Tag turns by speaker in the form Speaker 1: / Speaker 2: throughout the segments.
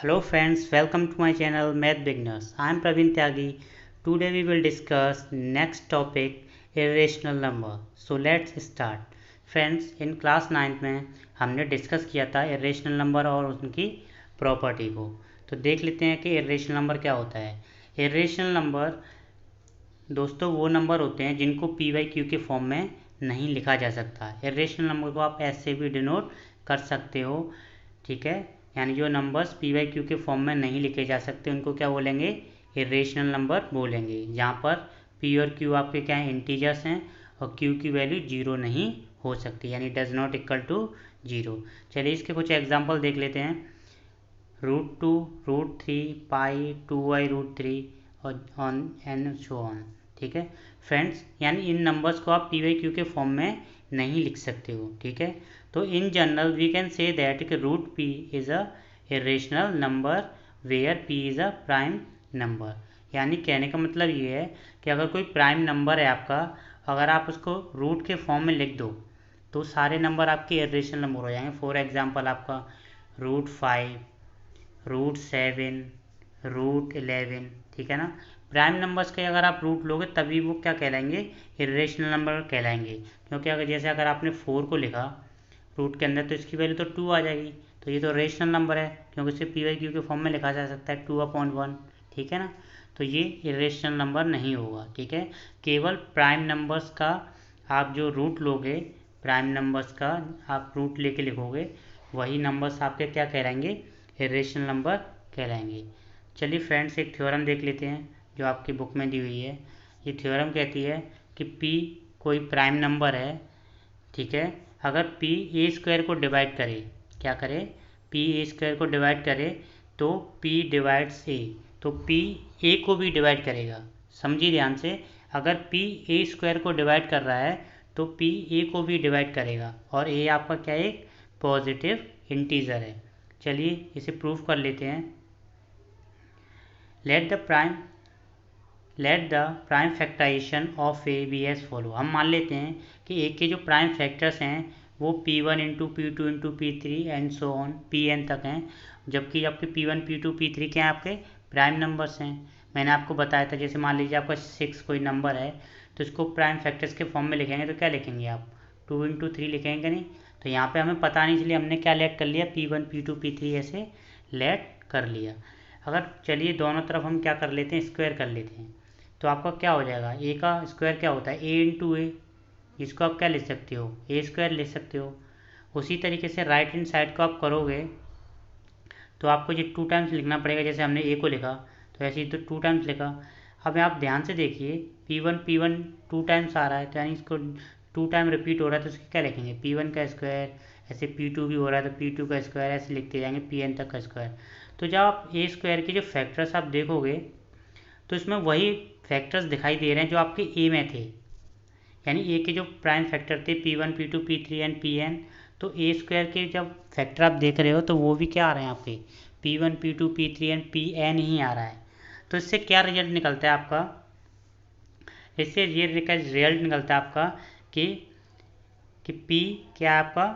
Speaker 1: Hello friends, welcome to my channel Math Beginners. I am Praveen Tyagi. Today we will discuss next topic irrational number. So let's start. Friends, in class 9th में हमने discuss किया था irrational number और उनकी property को. तो देख लेते हैं कि irrational number क्या होता है. irrational number दोस्तों वो नंबर होते हैं जिनको पी बाई क्यू के फॉर्म में नहीं लिखा जा सकता. irrational नंबर को आप ऐसे भी डिनोट कर सकते हो, ठीक है. यानी जो नंबर्स पी बाई क्यू के फॉर्म में नहीं लिखे जा सकते उनको क्या बोलेंगे, इरेशनल नंबर बोलेंगे. जहाँ पर पी और क्यू आपके क्या हैं, इंटीजर्स हैं और क्यू की वैल्यू जीरो नहीं हो सकती, यानी does not equal to zero. चलिए इसके कुछ एग्जांपल देख लेते हैं. √2, √3, पाई, 2y√3 और ऑन एंड सो ऑन. ठीक है फ्रेंड्स, यानी इन नंबर्स को आप पी बाई क्यू के फॉर्म में नहीं लिख सकते हो. ठीक है, तो in general we can say that कि √p is a irrational number where p is a prime number. यानी कहने का मतलब ये है कि अगर कोई प्राइम नंबर है आपका, अगर आप उसको रूट के फॉर्म में लिख दो तो सारे नंबर आपके इरेशनल नंबर हो जाएंगे. फॉर एग्जांपल आपका √5, √7, √11. ठीक है ना, प्राइम नंबर्स के अगर आप रूट लोगे तभी वो क्या कहलाएंगे, इरेशनल नंबर कहलाएंगे. क्योंकि अगर जैसे अगर आपने 4 को लिखा रूट के अंदर तो इसकी वैल्यू तो 2 आ जाएगी, तो ये तो रेशनल नंबर है क्योंकि इसे पी वाई क्यू के फॉर्म में लिखा जा सकता है 2/1. ठीक है ना, तो ये इरेशनल नंबर नहीं होगा. ठीक है, केवल प्राइम नंबर्स का आप जो रूट लोगे, प्राइम नंबर्स का आप रूट लेके लिखोगे, वही नंबर्स आपके क्या कहलाएंगे, इरेशनल नंबर कहलाएंगे. चलिए फ्रेंड्स, एक थ्योरम देख लेते हैं जो आपकी बुक में दी हुई है. ये थ्योरम कहती है कि p कोई प्राइम नंबर है. ठीक है, अगर p ए स्क्वायर को डिवाइड करे, क्या करे, p ए स्क्वायर को डिवाइड करे तो p डिवाइड्स a, तो p a को भी डिवाइड करेगा. समझिए ध्यान से, अगर p ए स्क्वायर को डिवाइड कर रहा है तो p a को भी डिवाइड करेगा और a आपका क्या है, एक पॉजिटिव इंटीजर है. चलिए इसे प्रूफ कर लेते हैं. Let the prime factorisation of a be as follow. हम मान लेते हैं कि ए के जो प्राइम फैक्टर्स हैं वो P1 into P2 into P3 and so on Pn तक हैं, जबकि आपके P1 P2 P3 क्या हैं, आपके प्राइम नंबर्स हैं. मैंने आपको बताया था, जैसे मान लीजिए आपका 6 कोई नंबर है तो इसको प्राइम फैक्टर्स के फॉर्म में लिखेंगे तो क्या लिखेंगे आप, 2 इंटू 3 लिखेंगे नहीं. तो यहाँ पे हमें पता नहीं, इसलिए हमने क्या लेट कर लिया, P1 P2 P3 ऐसे लेट कर लिया. अगर चलिए दोनों तरफ हम क्या कर लेते हैं, स्क्वायर कर लेते हैं, तो आपका क्या हो जाएगा, ए का स्क्वायर क्या होता है, ए इंटू ए. इसको आप क्या ले सकते हो, ए स्क्वायर ले सकते हो. उसी तरीके से राइट हैंड साइड को आप करोगे तो आपको ये 2 टाइम्स लिखना पड़ेगा. जैसे हमने ए को लिखा तो ऐसे ही तो 2 टाइम्स लिखा. अब आप ध्यान से देखिए, P1 2 टाइम्स आ रहा है तो यानी इसको 2 टाइम रिपीट हो रहा है तो उसकी क्या लिखेंगे, P1 का स्क्वायर. ऐसे P2 भी हो रहा है तो P2 का स्क्वायर, ऐसे लिखते जाएंगे Pn तक का स्क्वायर. तो जब आप ए स्क्वायर के जो फैक्टर्स आप देखोगे तो इसमें वही फैक्टर्स दिखाई दे रहे हैं जो आपके ए में थे. यानी ए के जो प्राइम फैक्टर थे P1 P2 P3 and Pn, तो ए स्क्वायर के जब फैक्टर आप देख रहे हो तो वो भी क्या आ रहे हैं आपके, P1 P2 P3 and Pn ही आ रहा है. तो इससे क्या रिजल्ट निकलता है आपका, इससे ये रिजल्ट निकलता है आपका कि P क्या है आपका,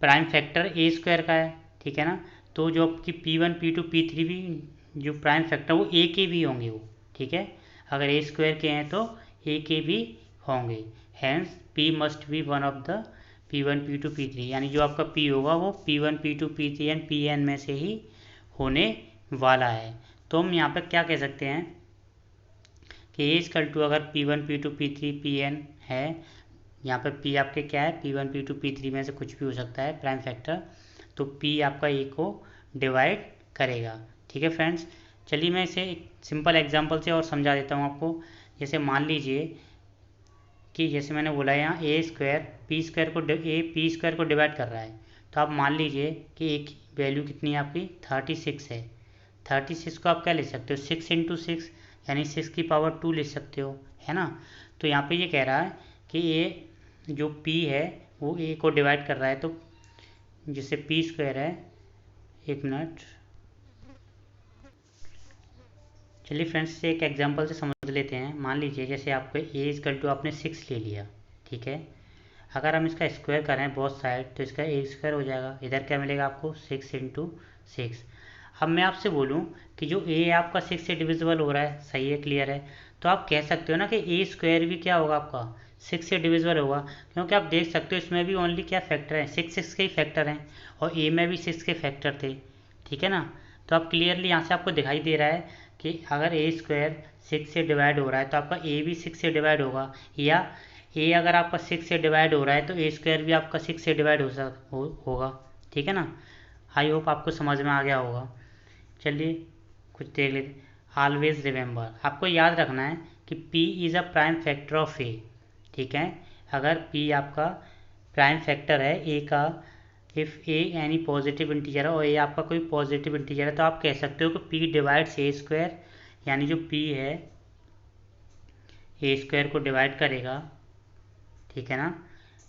Speaker 1: प्राइम फैक्टर ए स्क्वायर का है. ठीक है ना, तो जो आपकी P1 P2 P3 भी जो प्राइम फैक्टर वो ए के भी होंगे वो. ठीक है, अगर ए स्क्वायर के हैं तो ए के भी होंगे. Hence P must be one of the P1 P2 P3, यानी जो आपका P होगा वो P1 P2 P3 and Pn में से ही होने वाला है. तो हम यहाँ पर क्या कह सकते हैं कि A अगर P1 P2 P3 Pn है, यहाँ पर P आपके क्या है, P1 P2 P3 में से कुछ भी हो सकता है प्राइम फैक्टर, तो P आपका ए को डिवाइड करेगा. ठीक है फ्रेंड्स, चलिए मैं इसे एक सिंपल एग्जांपल से और समझा देता हूँ आपको. जैसे मान लीजिए कि जैसे मैंने बोला यहाँ ए स्क्वायर पी स्क्वायर को डिवाइड कर रहा है, तो आप मान लीजिए कि एक वैल्यू कितनी है आपकी, 36 है. 36 को आप क्या ले सकते हो, 6 इंटू 6 यानी 6 की पावर 2 ले सकते हो, है ना. तो यहाँ पे ये कह रहा है कि ए जो p है वो ए को डिवाइड कर रहा है, तो जिससे पी स्क्वायर है, एक मिनट. चलिए फ्रेंड्स से एक एग्जांपल से समझ लेते हैं. मान लीजिए जैसे आपको a आपने 6 ले लिया. ठीक है, अगर हम इसका स्क्वायर करें बोथ साइड तो इसका ए स्क्वायर हो जाएगा. इधर क्या मिलेगा आपको, 6 इंटू 6. अब मैं आपसे बोलूँ कि जो ए आपका 6 से डिविजिबल हो रहा है, सही है, क्लियर है, तो आप कह सकते हो ना कि ए स्क्वायर भी क्या होगा आपका 6 से डिविजिबल होगा, क्योंकि आप देख सकते हो इसमें भी ओनली क्या फैक्टर है, 6 के ही फैक्टर हैं और ए में भी 6 के फैक्टर थे, ठीक है ना। तो आप क्लियरली यहाँ से आपको दिखाई दे रहा है कि अगर ए स्क्वायर 6 से डिवाइड हो रहा है तो आपका ए भी 6 से डिवाइड होगा, या ए अगर आपका 6 से डिवाइड हो रहा है तो ए स्क्वायर भी आपका 6 से डिवाइड होगा, ठीक है ना। आई होप आपको समझ में आ गया होगा। चलिए कुछ देख लेते। ऑलवेज रिमेंबर, आपको याद रखना है कि P is a prime factor of A, ठीक है। अगर P आपका प्राइम फैक्टर है ए का, if A any positive integer है और ए आपका कोई पॉजिटिव इंटीजर है, तो आप कह सकते हो कि P डिवाइड्स ए स्क्वायर, यानी जो P है ए स्क्वायर को डिवाइड करेगा, ठीक है ना।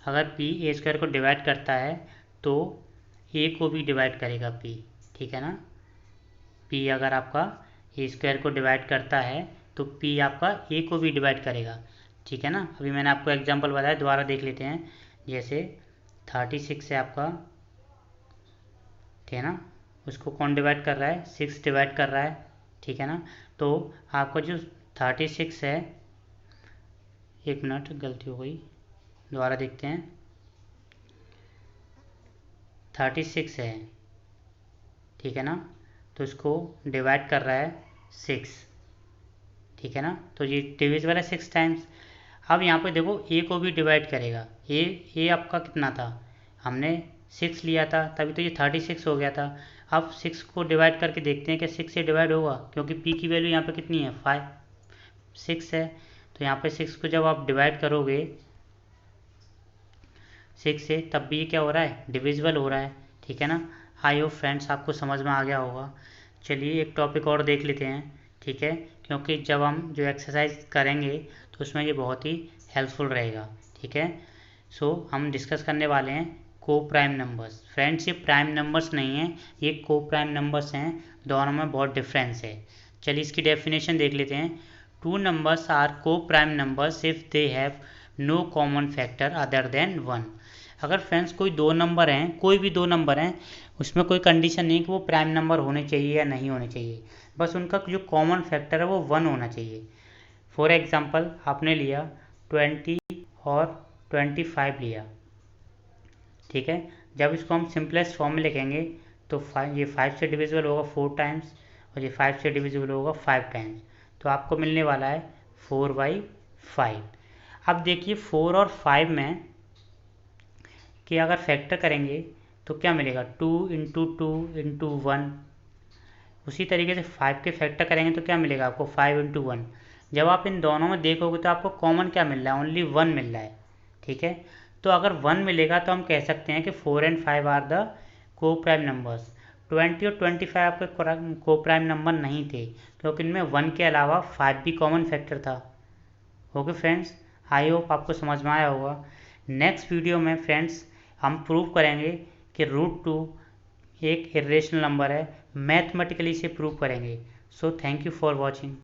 Speaker 1: अगर P ए स्क्वायर को डिवाइड करता है तो ए को भी डिवाइड करेगा P, ठीक है ना। P अगर आपका ए स्क्वायर को डिवाइड करता है तो P आपका ए को भी डिवाइड करेगा, ठीक है ना। अभी मैंने आपको एग्जांपल बताया, दोबारा देख लेते हैं। जैसे 36 है आपका, ठीक है ना, उसको कौन डिवाइड कर रहा है, 6 डिवाइड कर रहा है, ठीक है ना। तो आपका जो 36 है, एक मिनट गलती हो गई, दोबारा देखते हैं। 36 है, ठीक है ना, तो इसको डिवाइड कर रहा है 6, ठीक है ना। तो ये डिविजिबल है 6 टाइम्स। अब यहाँ पे देखो ए को भी डिवाइड करेगा। ए आपका कितना था, हमने 6 लिया था, तभी तो ये 36 हो गया था। अब 6 को डिवाइड करके देखते हैं कि 6 से डिवाइड होगा, क्योंकि पी की वैल्यू यहाँ पे कितनी है 6 है। तो यहाँ पे 6 को जब आप डिवाइड करोगे 6 से, तब भी ये क्या हो रहा है, डिविजिबल हो रहा है, ठीक है ना। आई होप फ्रेंड्स आपको समझ में आ गया होगा। चलिए एक टॉपिक और देख लेते हैं, ठीक है, क्योंकि जब हम जो एक्सरसाइज करेंगे तो उसमें ये बहुत ही हेल्पफुल रहेगा, ठीक है। सो हम डिस्कस करने वाले हैं को प्राइम नंबर्स। फ्रेंड्स ये प्राइम नंबर्स नहीं है, ये को प्राइम नंबर्स हैं, दोनों में बहुत डिफरेंस है। चलिए इसकी डेफिनेशन देख लेते हैं। Two numbers are coprime numbers if they have no common factor other than 1। अगर फ्रेंड्स कोई दो नंबर हैं, कोई भी दो नंबर हैं, उसमें कोई कंडीशन नहीं कि वो प्राइम नंबर होने चाहिए या नहीं होने चाहिए, बस उनका जो कॉमन फैक्टर है वो 1 होना चाहिए। फॉर एग्जांपल आपने लिया 20 और 25 लिया, ठीक है। जब इसको हम सिंपलेस्ट फॉर्म में लिखेंगे तो ये 5 से डिविजिबल होगा 4 टाइम्स और ये 5 से डिविजिबल होगा 5 टाइम्स, तो आपको मिलने वाला है 4/5। अब देखिए 4 और 5 में कि अगर फैक्टर करेंगे तो क्या मिलेगा, 2 इंटू 2 इंटू 1। उसी तरीके से 5 के फैक्टर करेंगे तो क्या मिलेगा आपको, 5 इंटू 1। जब आप इन दोनों में देखोगे तो आपको कॉमन क्या मिल रहा है, ओनली 1 मिल रहा है, ठीक है। तो अगर 1 मिलेगा तो हम कह सकते हैं कि 4 एंड 5 आर द को प्राइम नंबर्स। 20 और 25 आपके को प्राइम नंबर नहीं थे, क्योंकि इनमें 1 के अलावा 5 भी कॉमन फैक्टर था। ओके फ्रेंड्स, आई होप आपको समझ में आया होगा। नेक्स्ट वीडियो में फ्रेंड्स हम प्रूव करेंगे कि √2 एक इरेशनल नंबर है, मैथमेटिकली इसे प्रूव करेंगे। So thank you for watching.